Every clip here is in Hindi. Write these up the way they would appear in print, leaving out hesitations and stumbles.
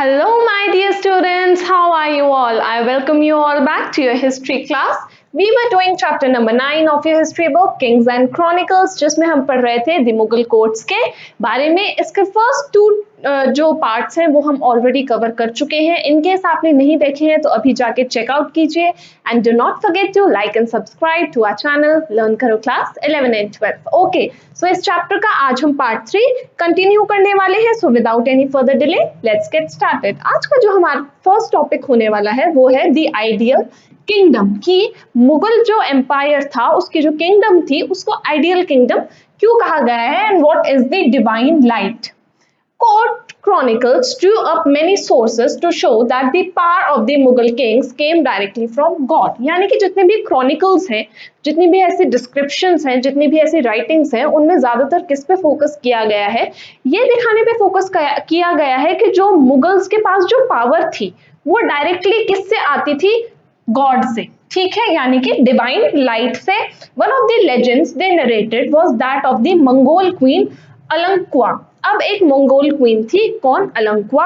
Hello, my dear students. How are you all? I welcome you all back to your history class. We were doing chapter number 9 of your history book, Kings and Chronicles, जिसमें हम पढ़ रहे थे द मुगल कोर्ट्स के बारे में. इसके फर्स्ट टू जो पार्ट्स हैं वो हम ऑलरेडी कवर कर चुके हैं. इनकेस आपने नहीं देखे हैं तो अभी जाके चेकआउट कीजिए. And do not forget to like and subscribe to our channel learn करो क्लास 11 एंड 12. ओके, सो इस चैप्टर का आज हम पार्ट 3 कंटिन्यू करने वाले हैं. So without any further delay let's get started. आज का जो हमारा फर्स्ट टॉपिक होने वाला है वो है द आइडियल किंगडम. कि मुगल जो एम्पायर था उसकी जो किंगडम थी उसको आइडियल किंगडम क्यों कहा गया है and what is the divine light. Court chronicles drew up many sources to show that the power of the Mughal kings came directly from God. यानी कि जितने भी chronicles हैं, जितनी भी ऐसी descriptions हैं, जितनी भी ऐसी writings हैं, उनमें ज्यादातर किस पे फोकस किया गया है, ये दिखाने पे फोकस किया गया है कि जो मुगल्स के पास जो पावर थी वो डायरेक्टली किससे आती थी? गॉड से. ठीक है, यानी कि डिवाइन लाइट से. One of the legends they narrated was that of the Mongol queen Alanqua. अब एक मंगोल क्वीन थी, कौन? अलंक्वा,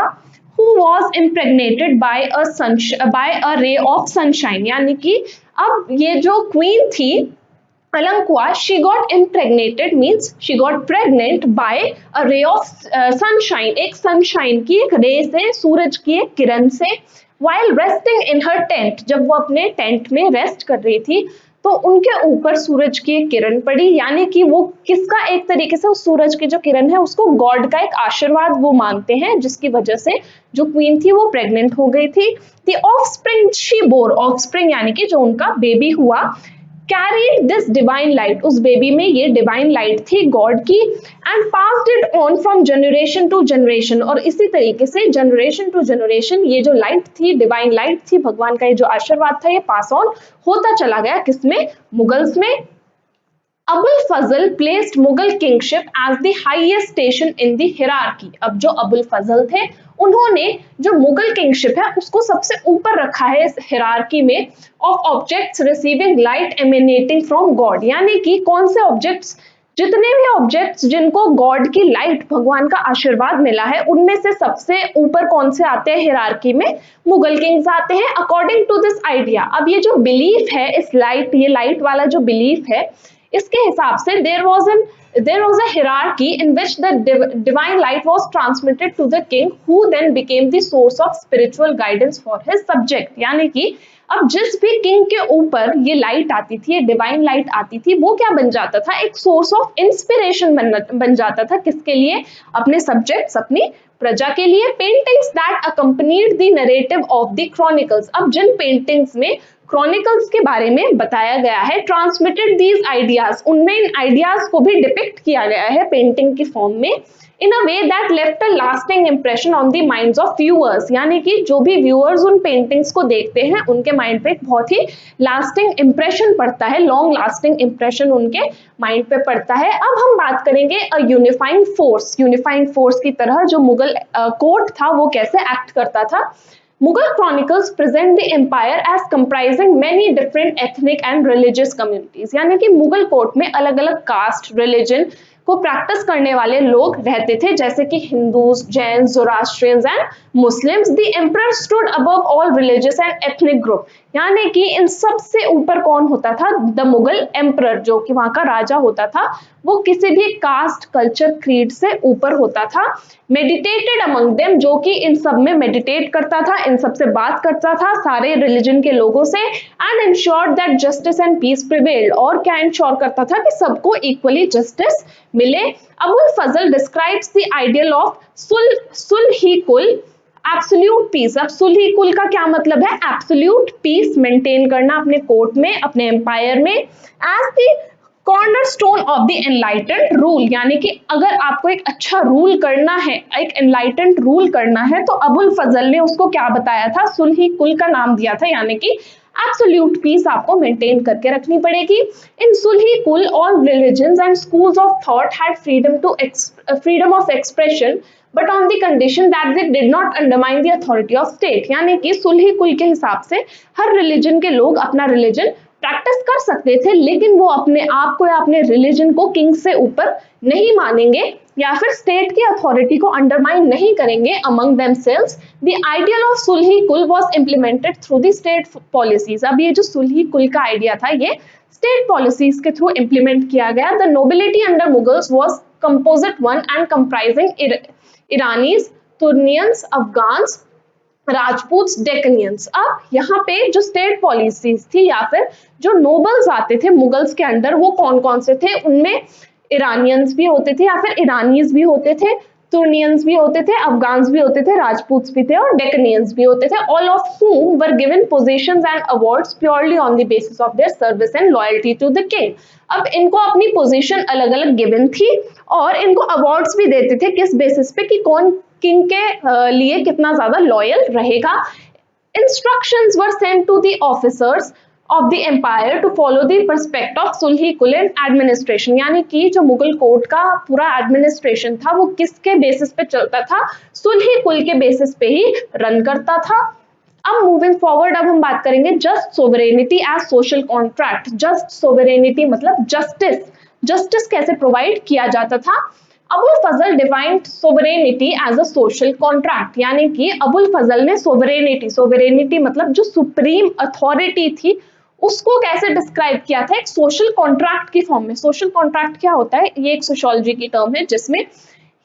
who was impregnated by a ray of sunshine. यानी कि अब ये जो क्वीन थी अलंक्वा, she got impregnated means she got pregnant by a ray of sunshine. एक सनशाइन की एक रे से, सूरज की एक किरण से. while resting in her tent, जब वो अपने टेंट में रेस्ट कर रही थी तो उनके ऊपर सूरज की एक किरण पड़ी. यानी कि वो किसका, एक तरीके से उस सूरज की जो किरण है उसको गॉड का एक आशीर्वाद वो मानते हैं, जिसकी वजह से जो क्वीन थी वो प्रेग्नेंट हो गई थी. The offspring she bore, offspring यानी कि जो उनका बेबी हुआ, carried this divine light, उस बेबी में ये डिवाइन लाइट थी गॉड की, and passed it on from generation to generation. और इसी तरीके से जनरेशन टू जनरेशन ये जो लाइट थी, डिवाइन लाइट थी, भगवान का ये जो आशीर्वाद था, ये पास ऑन होता चला गया. किसमें? मुगल्स में. Abul Fazl placed Mughal kingship as the highest station in the hierarchy. अब जो अबुल फजल थे उन्होंने जो मुगल किंगशिप है उसको सबसे ऊपर रखा है इस हिरार्की में of objects receiving light emanating from God. यानी कि कौन से ऑब्जेक्ट्स, जितने भी ऑब्जेक्ट्स जिनको गॉड की लाइट, भगवान का आशीर्वाद मिला है, उनमें से सबसे ऊपर कौन से आते हैं हिरार्की में? मुगल किंग्स आते हैं. अकॉर्डिंग टू दिस आइडिया, अब ये जो बिलीफ है, इस लाइट, ये लाइट वाला जो बिलीफ है, इसके हिसाब से there was a hierarchy in which the divine light was transmitted to the king, who then became the source of spiritual guidance for his subject. यानी कि अब जिस भी किंग के ऊपर ये लाइट आती थी, ये डिवाइन लाइट आती थी, वो क्या बन जाता था? एक सोर्स ऑफ इंस्पिरेशन बन जाता था. किसके लिए? अपने सब्जेक्ट्स, अपनी प्रजा के लिए. Paintings that accompanied the narrative of the chronicles. अब जिन पेंटिंग्स में क्रॉनिकल्स के बारे में बताया गया है, ट्रांसमिटेड दीज आइडियाज, उनमें इन आइडियाज को भी डिपिक्ट किया गया है पेंटिंग की फॉर्म में, in a way that left a lasting impression on the minds of viewers. यानी कि जो भी व्यूअर्स उन पेंटिंग्स को देखते हैं उनके माइंड पे एक बहुत ही लास्टिंग इंप्रेशन पड़ता है, लॉन्ग लास्टिंग इंप्रेशन उनके माइंड पे पड़ता है. अब हम बात करेंगे अ यूनिफाइंग फोर्स. यूनिफाइंग फोर्स की तरह जो मुगल कोर्ट था वो कैसे एक्ट करता था. Mughal chronicles present the empire as comprising many different ethnic and religious communities. यानी कि मुगल कोर्ट में अलग अलग कास्ट, रिलीजन को प्रैक्टिस करने वाले लोग रहते थे, जैसे कि Hindus, Jain, Zoroastrians and Muslims. The emperor stood above all religious and ethnic group. यानी कि इन सब से ऊपर कौन होता था? द मुगल एम्परर, जो कि वहां का राजा होता था, वो किसी भी कास्ट, कल्चर, क्रीड से ऊपर होता था. मेडिटेटेड अमंग देम, जो कि इन सब में मेडिटेट करता था, इन सब से बात करता था, सारे रिलीजन के लोगों से. And ensured that justice and peace prevailed, और क्या इंश्योर करता था? कि सबको इक्वली जस्टिस मिले. Abul Fazl describes the ideal of sulh i kul, absolute peace. अब सुलह-ई-कुल का क्या मतलब है? एब्सोल्यूट पीस मेंटेन करना अपने कोर्ट में, अपने एम्पायर में. As the cornerstone of the enlightened rule. यानी कि अगर आपको एक अच्छा रूल करना है, एक एनलाइटेंड रूल करना है, तो अबुल फजल ने उसको क्या बताया था? सुलह-ई-कुल का नाम दिया था. यानी कि एब्सोल्यूट पीस आपको मेंटेन करके रखनी पड़ेगी. In sulh i kul all religions and schools of thought had freedom of expression, but on the condition that they did not undermine the authority of state. यानी कि सुलह-ई-कुल के हिसाब से हर रिलीजन के लोग अपना रिलीजन प्रैक्टिस कर सकते थे, लेकिन वो अपने आप को या अपने रिलीजन को किंग से ऊपर नहीं मानेंगे या फिर स्टेट की अथॉरिटी को अंडरमाइन नहीं करेंगे among themselves. The ideal of sulhi kul was implemented through the state policies. अब ये जो सुलही कुल का आइडिया था ये स्टेट पॉलिसीज के थ्रू इंप्लीमेंट किया गया। The nobility under Mughals was composite one and comprising Iranis, Turanians, Afghans, Rajput, Deccanians. अब यहाँ पे जो स्टेट पॉलिसीज थी या फिर जो नोबल्स आते थे मुगल्स के अंडर वो कौन कौन से थे, उनमें ईरानियंस भी होते थे या फिर ईरानीज भी होते थे, तुर्नियंस भी होते थे, अफगान्स भी होते थे, राजपूत भी थे और डेकनियंस भी होते थे। All of whom were given positions and awards purely on the basis of their service and loyalty to the king। अब इनको अपनी पोजीशन अलग अलग गिवन थी और इनको अवार्ड्स भी देते थे किस बेसिस पे कि कौन किंग के लिए कितना ज्यादा लॉयल रहेगा। Instructions were sent to the officers of the empire to follow the perspective of सुलही कुल एडमिनिस्ट्रेशन, यानी कि जो मुगल कोर्ट का पूरा एडमिनिस्ट्रेशन था वो किसके बेसिस पे चलता था, सुलही कुल के बेसिस पे ही रन करता था। अब मूविंग फॉरवर्ड अब हम बात करेंगे just sovereignty as social contract. Just sovereignty मतलब जस्टिस, जस्टिस कैसे प्रोवाइड किया जाता था। Abul Fazl defined sovereignty as a social contract, यानी कि अबुल फजल ने सोवरेनिटी, सोवरेनिटी मतलब जो सुप्रीम अथॉरिटी थी उसको कैसे डिस्क्राइब किया था, एक सोशल कॉन्ट्रैक्ट की फॉर्म में। सोशल कॉन्ट्रैक्ट क्या होता है, ये एक सोशियोलॉजी की टर्म है जिसमें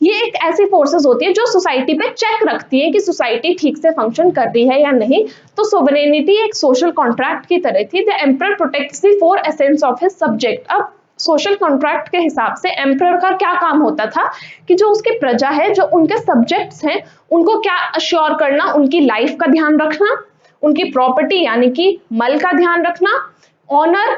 ये एक ऐसी फोर्सेस होती है जो सोसाइटी पे चेक रखती है कि सोसाइटी ठीक से फंक्शन कर रही है या नहीं। तो सोवरेनिटी एक सोशल कॉन्ट्रैक्ट की तरह थी। The emperor protects the four essence of his subject. अब सोशल कॉन्ट्रैक्ट के हिसाब से एम्परर का क्या काम होता था कि जो उसकी प्रजा है, जो उनके सब्जेक्ट्स हैं, उनको क्या अश्योर करना, उनकी लाइफ का ध्यान रखना, उनकी प्रॉपर्टी यानी कि मल का ध्यान रखना, ऑनर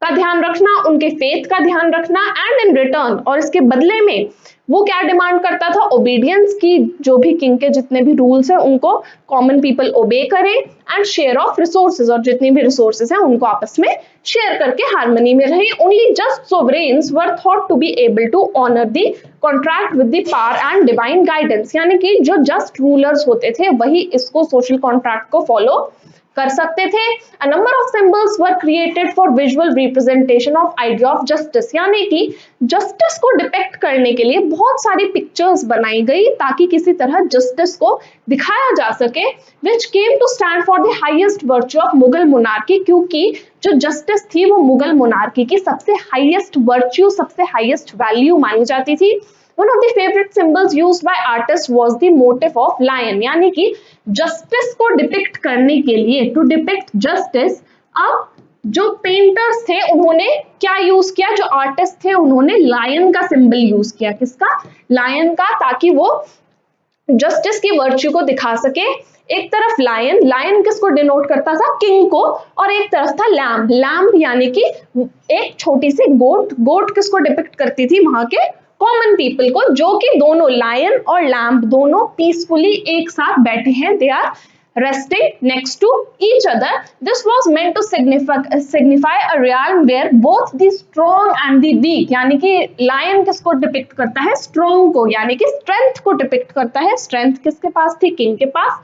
का ध्यान रखना, उनके फेथ का ध्यान रखना, एंड इन रिटर्न और इसके बदले में वो क्या डिमांड करता था, ओबीडियंस की, जो भी किंग के जितने भी रूल्स हैं उनको कॉमन पीपल ओबे करें, एंड शेयर ऑफ रिसोर्सेज और जितनी भी रिसोर्सेज हैं उनको आपस में शेयर करके हार्मनी में रहे। Only just sovereigns were thought to be able to honour the contract with the power and divine guidance, यानी कि जो जस्ट रूलर्स होते थे वही इसको सोशल कॉन्ट्रैक्ट को फॉलो कर सकते थे। A number of symbols were created for visual representation of idea of justice, यानी कि जस्टिस को डिपेक्ट करने के लिए बहुत सारी पिक्चर्स बनाई गई ताकि किसी तरह जस्टिस को दिखाया जा सके, which came to stand for the highest virtue of Mughal monarchy, क्योंकि जो जस्टिस थी वो मुगल मोनार्की की सबसे हाईएस्ट वर्च्यू, सबसे हाईएस्ट वैल्यू मानी जाती थी। One of the favorite symbols used by artists was the motif of lion, यानी कि जस्टिस को डिपिक्ट करने के लिए, टू डिपिक्ट जस्टिस, अब जो पेंटर्स थे उन्होंने क्या यूज किया, जो आर्टिस्ट थे उन्होंने लायन का सिंबल यूज किया। किसका, लायन का, ताकि वो जस्टिस की वर्च्यू को दिखा सके। एक तरफ लायन, लायन किसको डिनोट करता था, किंग को, और एक तरफ था लैम्ब, लैम्ब यानी कि एक छोटी सी गोट, गोट किसको डिपिक्ट करती थी, वहां के कॉमन पीपल को, जो कि दोनों लायन और लैम्ब दोनों पीसफुली एक साथ बैठे हैं, they are resting next to each other. This was meant to signify a realm where both the strong and the weak, यानी कि lion किसको डिपिक्ट करता है, strong को, यानी कि strength को डिपिक्ट करता है। strength किसके पास थी, king के पास,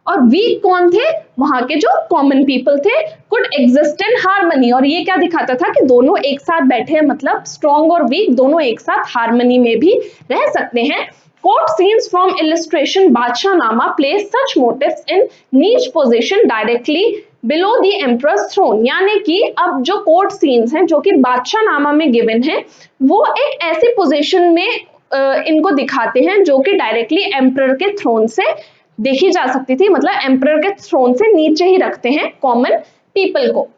और वीक कौन थे, वहां के जो कॉमन पीपल थे, कुड एग्जिस्ट इन हार्मनी। और ये क्या दिखाता था कि दोनों एक साथ बैठे हैं, मतलब स्ट्रॉन्ग और वीक दोनों एक साथ हार्मनी में भी रह सकते हैं। कोर्ट सीन्स फ्रॉम इलस्ट्रेशन बादशाह नामा place such motives in niche position directly below the emperor's throne, यानी कि अब जो कोर्ट सीन्स हैं जो कि बादशाह नामा में गिवन है, वो एक ऐसी पोजीशन में इनको दिखाते हैं जो कि डायरेक्टली एम्परर के थ्रोन से देखी जा सकती थी, मतलब एम्परर के थ्रोन से नीचे ही रखते हैं कॉमन पीपल को।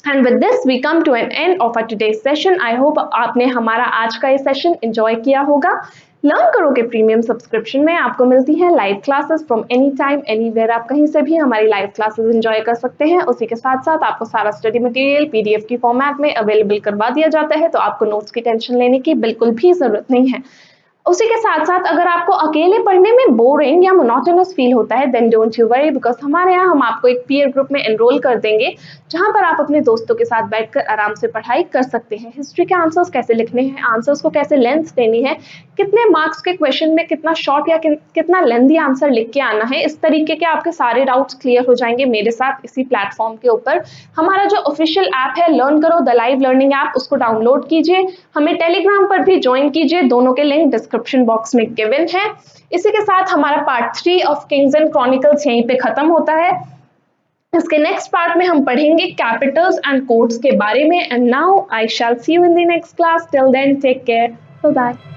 And with this we come to an end of our today's session. I hope आपने हमारा आज का ये सेशन एंजॉय किया होगा। लर्न करो के प्रीमियम सब्सक्रिप्शन में आपको मिलती है live classes from any time anywhere, आप कहीं से भी हमारी लाइव क्लासेस एंजॉय कर सकते हैं। उसी के साथ साथ आपको सारा स्टडी मटेरियल पीडीएफ की फॉर्मेट में अवेलेबल करवा दिया जाता है, तो आपको नोट्स की टेंशन लेने की बिल्कुल भी जरूरत नहीं है। उसी के साथ साथ अगर आपको अकेले पढ़ने में बोरिंग या मोनोटोनस फील होता है then don't you worry, because हमारे यहाँ हम आपको एक पीयर ग्रुप में एनरोल कर देंगे जहाँ पर आप अपने दोस्तों के साथ बैठकर आराम से पढ़ाई कर सकते हैं। हिस्ट्री के आंसर्स कैसे लिखने हैं, आंसर्स को कैसे लेंथ देनी है, कितने मार्क्स के क्वेश्चन में कितना शॉर्ट या कितना लेंथी आंसर लिख के आना है, इस तरीके के आपके सारे डाउट्स क्लियर हो जाएंगे मेरे साथ इसी प्लेटफॉर्म के ऊपर। हमारा जो ऑफिशियल ऐप है लर्न करो द लाइव लर्निंग ऐप, उसको डाउनलोड कीजिए, हमें टेलीग्राम पर भी ज्वाइन कीजिए, दोनों के लिंक डिस्क्रिप्शन बॉक्स में गिवन है। इसी के साथ हमारा part 3 of Kings and chronicles यहीं पे खत्म होता है। इसके नेक्स्ट पार्ट में हम पढ़ेंगे कैपिटल्स एंड कोड्स के बारे में। And now I shall see you in the next class, till then take care, bye bye.